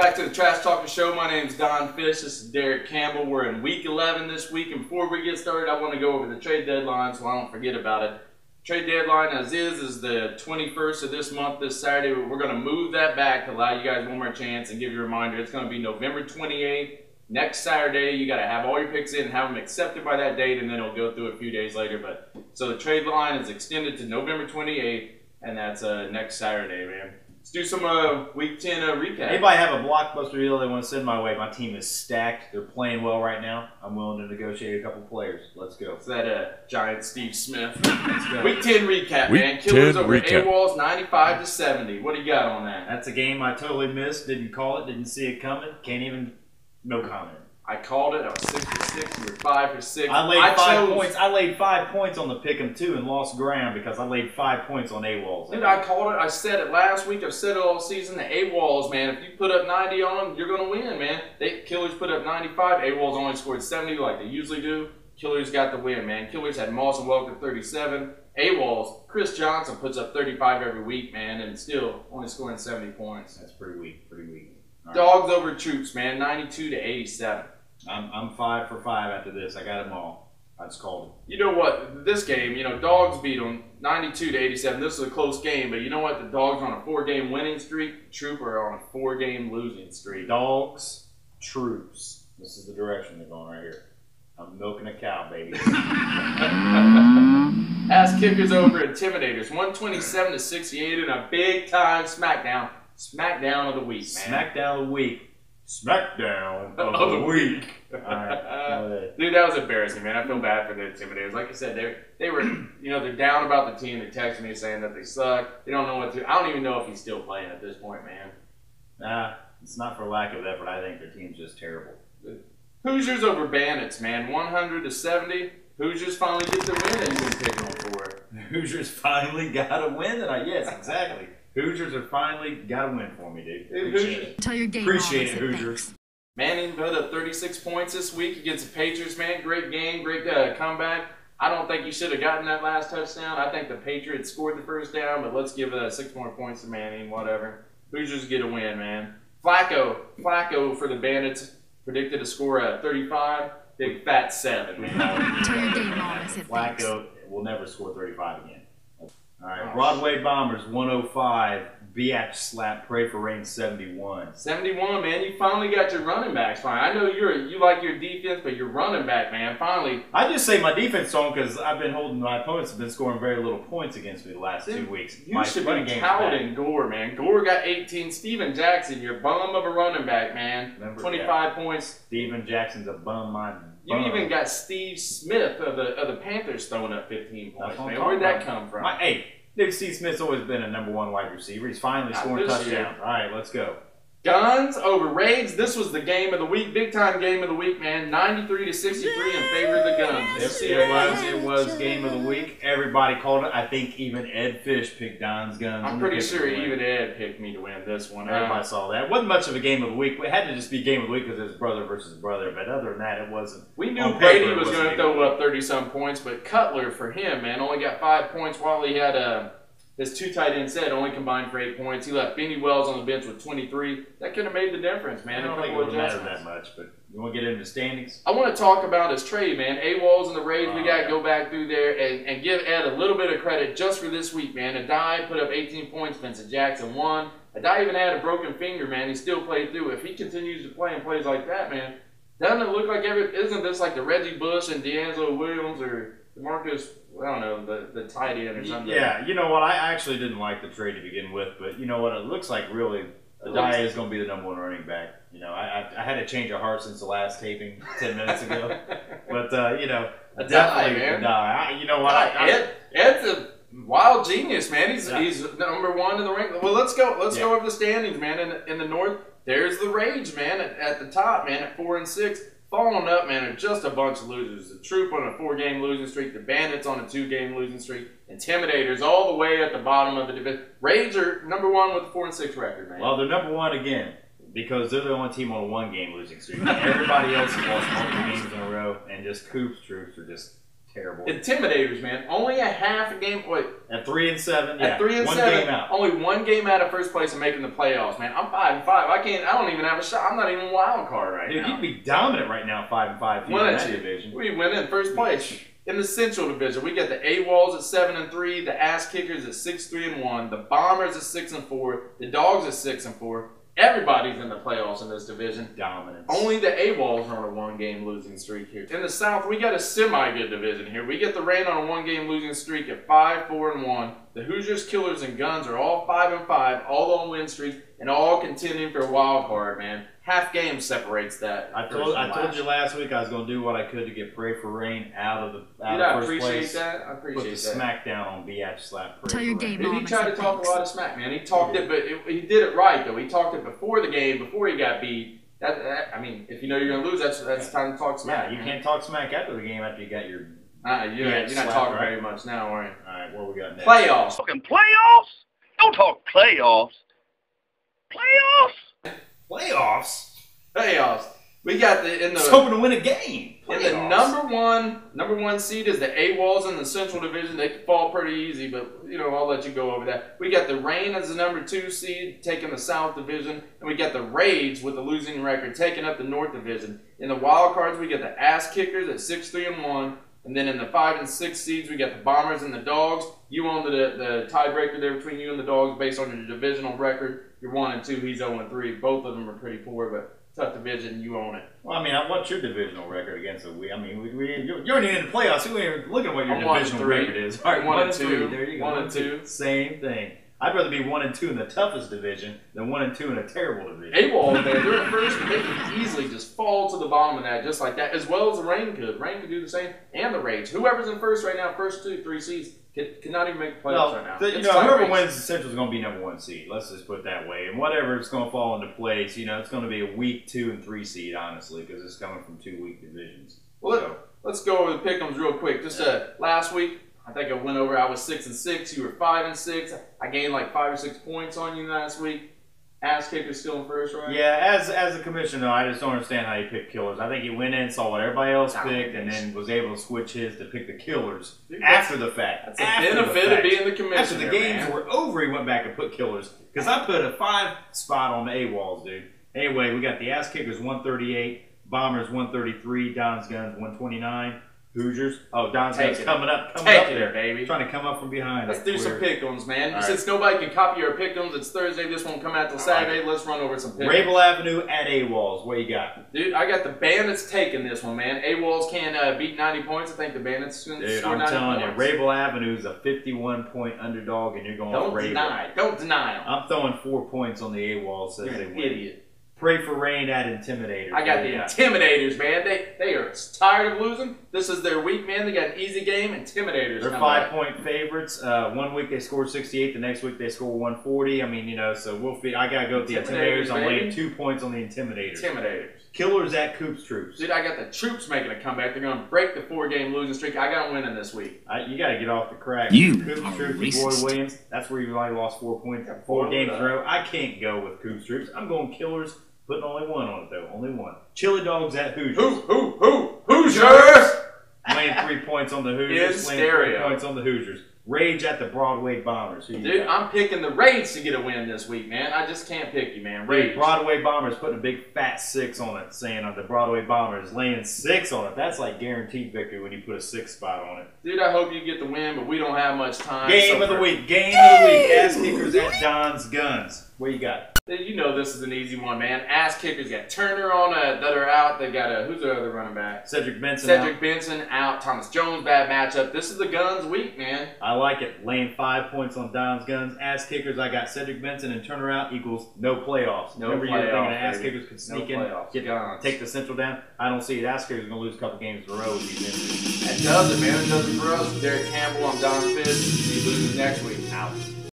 back to the Trash Talking Show. My name is Don Fish. This is Derek Campbell. We're in week 11 this week. And before we get started, I want to go over the trade deadline so I don't forget about it. Trade deadline as is the 21st of this month, this Saturday. We're going to move that back to allow you guys one more chance and give you a reminder. It's going to be November 28th. Next Saturday, you got to have all your picks in and have them accepted by that date, and then it'll go through a few days later. But so the trade line is extended to November 28th, and that's next Saturday, man. Let's do some Week 10 recap. Anybody have a blockbuster deal they want to send my way? My team is stacked. They're playing well right now. I'm willing to negotiate a couple players. Let's go. Is that Giant Steve Smith? Let's go. Week 10 recap, Week man. Killers 10 over recap. AWOLs 95-70. What do you got on that? That's a game I totally missed. Didn't call it. Didn't see it coming. Can't even. No comment. I called it. I was 6 for 6. You were 5 for 6. I laid 5 points. I laid 5 points on the pick'em too and lost ground because I laid 5 points on AWOLs. Dude, I called it. I said it last week. I've said it all season. The AWOLs, man. If you put up 90 on them, you're going to win, man. Killers put up 95. AWOLs only scored 70 like they usually do. Killers got the win, man. Killers had Moss and Welker 37. AWOLs, Chris Johnson puts up 35 every week, man, and still only scoring 70 points. That's pretty weak. Pretty weak. All right. Dogs over Troops, man. 92-87. I'm 5 for 5 after this. I got them all. I just called it. You know what? This game, Dogs beat them 92-87. This is a close game, but you know what? The Dogs are on a 4-game winning streak. Troop are on a 4-game losing streak. Dogs, Troops. This is the direction they're going right here. I'm milking a cow, baby. Ass Kickers over Intimidators, 127-68 in a big-time smackdown. Smackdown of the week, man. Smackdown of the week. Smackdown of the week. All right. Dude, that was embarrassing, man. I feel bad for the Intimidators. Like I said, they were, they're down about the team. They texted me saying that they suck. They don't know what to. I don't even know if he's still playing at this point, man. Nah, it's not for lack of effort. I think their team's just terrible. Hoosiers over Bandits, man. 100-70. Hoosiers finally get the win that you've been picking them for. Hoosiers finally got a win. Yes, exactly. Hoosiers have finally got a win for me, dude. Appreciate it. Tell your game Appreciate it, Hoosiers. Thanks. Manning put up 36 points this week against the Patriots, man. Great game, great comeback. I don't think he should have gotten that last touchdown. I think the Patriots scored the first down, but let's give 6 more points to Manning, whatever. Hoosiers get a win, man. Flacco for the Bandits predicted a score at 35. Big fat 7, man. Tell your game on. I said thanks. Flacco will never score 35 again. All right, Broadway Bombers 105, Biatch slap, pray for rain 71. 71, man. You finally got your running backs fine. I know you like your defense, but your running back, man, finally. I just say my defense strong because I've been holding my opponents have been scoring very little points against me the last 2 weeks. You should be touting Gore, man. Gore got 18. Steven Jackson, your bum of a running back, man. 25 points. Steven Jackson's a bum, my bum. You even got Steve Smith of the Panthers throwing up 15 points, man. Where'd that come from? Hey, Steve Smith's always been a #1 wide receiver. He's finally scoring touchdowns. All right, let's go. Guns over Raids. This was the game of the week, big time game of the week, man. 93-63 in favor of the Guns. It was game of the week. Everybody called it. I think even Ed Fish picked Don's Guns. I'm pretty sure even Ed picked me to win this one. Everybody saw that. It wasn't much of a game of the week. It had to just be game of the week because it was brother versus brother. But other than that, it wasn't. We knew Brady was going to throw up 30-some points, but Cutler for him, man, only got 5 points while he had his 2 tight ends only combined for 8 points. He left Benny Wells on the bench with 23. That could have made the difference, man. I don't think it would matter that much, but you want to get into the standings? I want to talk about his trade, man. AWOLs and the Raids, we got to go back through there and give Ed a little bit of credit just for this week, man. Adai put up 18 points. Vincent Jackson won. Adai even had a broken finger, man. He still played through. If he continues to play and plays like that, man, doesn't it look like isn't this like the Reggie Bush and D'Angelo Williams or DeMarcus, I don't know, the tight end or something? Yeah, you know what? I actually didn't like the trade to begin with, but you know what? It looks like really Adai is going to be the #1 running back. I had a change of heart since the last taping 10 minutes ago. But, definitely Adai. You know what? Ed's a wild genius, man. He's #1 in the rank. Well, let's go over the standings, man. In the North, there's the Rage, man, at the top, man, at 4 and 6. Following up, man, are just a bunch of losers. The Troop on a 4-game losing streak. The Bandits on a 2-game losing streak. Intimidators all the way at the bottom of the division. Raids are #1 with a 4 and 6 record, man. Well, they're #1 again because they're the only team on a 1-game losing streak. Everybody else has lost multiple games in a row, and just Coop's Troops are just Terrible. Intimidators, man. Only a half a game. Wait. At 3-7, yeah. At 3-7, one game out. Only one game out of first place and making the playoffs, man. I'm 5-5. I don't even have a shot. I'm not even a wild card right now. Dude, you'd be dominant right now, 5-5. Win that division. We win in first place. In the Central Division, we got the AWOLs at 7-3, the Ass Kickers at 6-3-1, the Bombers at 6-4, the Dogs at 6-4. Everybody's in the playoffs in this division. Dominance. Only the AWOLs are on a one-game losing streak here. In the South, we got a semi-good division here. We get the Rain on a one-game losing streak at 5-4-1. The Hoosiers, Killers, and Guns are all 5-5, all on win streaks, and all contending for a wild card, man. Half game separates that. I told you last week I was going to do what I could to get Pray for Rain out of first place. I appreciate that. I appreciate that. Put the smack down on Biatch slap. Tell your game on. He tried to talk a lot of smack, man. He talked it, but he did it right though. He talked it before the game, before he got beat. I mean, if you know you're going to lose, that's time to talk smack. Yeah, you can't talk smack after the game after you got your. You're not talking very much now, are you? All right, what we got next? Playoffs. Talking playoffs? Don't talk playoffs. Playoffs? Playoffs? Playoffs. We got Just hoping to win a game. In the number one seed is the AWOLs in the Central Division. They can fall pretty easy, but I'll let you go over that. We got the Rain as the number 2 seed, taking the South Division, and we got the Rage with the losing record, taking up the North Division. In the wild cards, we got the Ass Kickers at 6-3-1. And then in the 5 and 6 seeds, we got the Bombers and the Dogs. You own the tiebreaker there between you and the Dogs based on your divisional record. You're 1-2, he's 0-3. Both of them are pretty poor, but tough division, you own it. Well, I mean, what's your divisional record against the we? I mean, you're already in the playoffs. We're looking at what your divisional record is. All right, 1-2. There you go. 1-2. Same thing. I'd rather be 1-2 in the toughest division than 1-2 in a terrible division. AWOL, they're at first, and they can easily just fall to the bottom of that, just like that, as well as the Rain could. Rain could do the same, and the Rage. Whoever's in first right now, first 2-3 seeds, cannot even make the playoffs right now. Whoever wins the Central is going to be number 1 seed. Let's just put it that way. And whatever it's going to fall into place, it's going to be a weak 2 and 3 seed, honestly, because it's coming from 2 weak divisions. Well, let's go over the pick'ems real quick. Just last week, I think I went over. I was 6-6. You were 5-6. I gained like 5 or 6 points on you last week. Ass Kicker's still in first, right? Yeah, as a commissioner, I just don't understand how you pick Killers. I think he went in, saw what everybody else picked, and then was able to switch his to pick the Killers after the fact. That's the benefit of being the commissioner. After the games were over, he went back and put Killers. Because I put a 5 spot on the AWOLs, dude. Anyway, we got the Ass Kickers 138, Bombers 133, Don's Guns 129. Hoosiers. Oh, Don's coming up there, baby. Trying to come up from behind. Let's do some pick'ems, man. Since nobody can copy our pick'ems, it's Thursday. This won't come out till Saturday. Let's run over some pick'ems. Rabel Avenue at AWOLs. What you got? Dude, I got the Bandits taking this one, man. AWOLs can beat 90 points. I think the Bandits can score 90 points. I'm telling you, Rabel Avenue is a 51-point underdog, and you're going with Rabel. Don't deny them. I'm throwing 4 points on the AWOLs. Says they win. Idiot. Pray for Rain at Intimidators. I got the Intimidators, man. They are tired of losing. This is their week, man. They got an easy game. Intimidators. They're 5-point favorites. 1 week they scored 68. The next week they score 140. I mean, so I got to go with the Intimidators. I'm laying 2 points on the Intimidators. Killers at Coops Troops. Dude, I got the Troops making a comeback. They're going to break the 4-game losing streak. I got them winning this week. You got to get off the crack. Coops Troops, Boy Williams. That's where you only lost 4 points. 4 games in a row. I can't go with Coops Troops. I'm going Killers. Putting only 1 on it, though. Only 1. Chili Dogs at Hoosiers. Hoosiers! Laying 3 points on the Hoosiers. In stereo. 3 points on the Hoosiers. Rage at the Broadway Bombers. Dude, I'm picking the Rage to get a win this week, man. I just can't pick you, man. Rage. Broadway Bombers putting a big fat 6 on it, saying the Broadway Bombers laying 6 on it. That's like guaranteed victory when you put a 6 spot on it. Dude, I hope you get the win, but we don't have much time. Game of the week. Ass Kickers at Don's Guns. What you got? You know this is an easy one, man. Ass Kickers got Turner on that are out. They got who's the other running back? Cedric Benson out. Thomas Jones, bad matchup. This is the Guns week, man. I like it. Laying 5 points on Don's Guns. Ass Kickers, I got Cedric Benson and Turner out equals no playoffs. Remember you were thinking Ass Kickers could sneak in, take the Central down? I don't see it. Ass Kickers are going to lose a couple games in a row with these injuries. That does it, man. It does it for us. Derek Campbell, I'm Don Fish. See you losing next week. Out.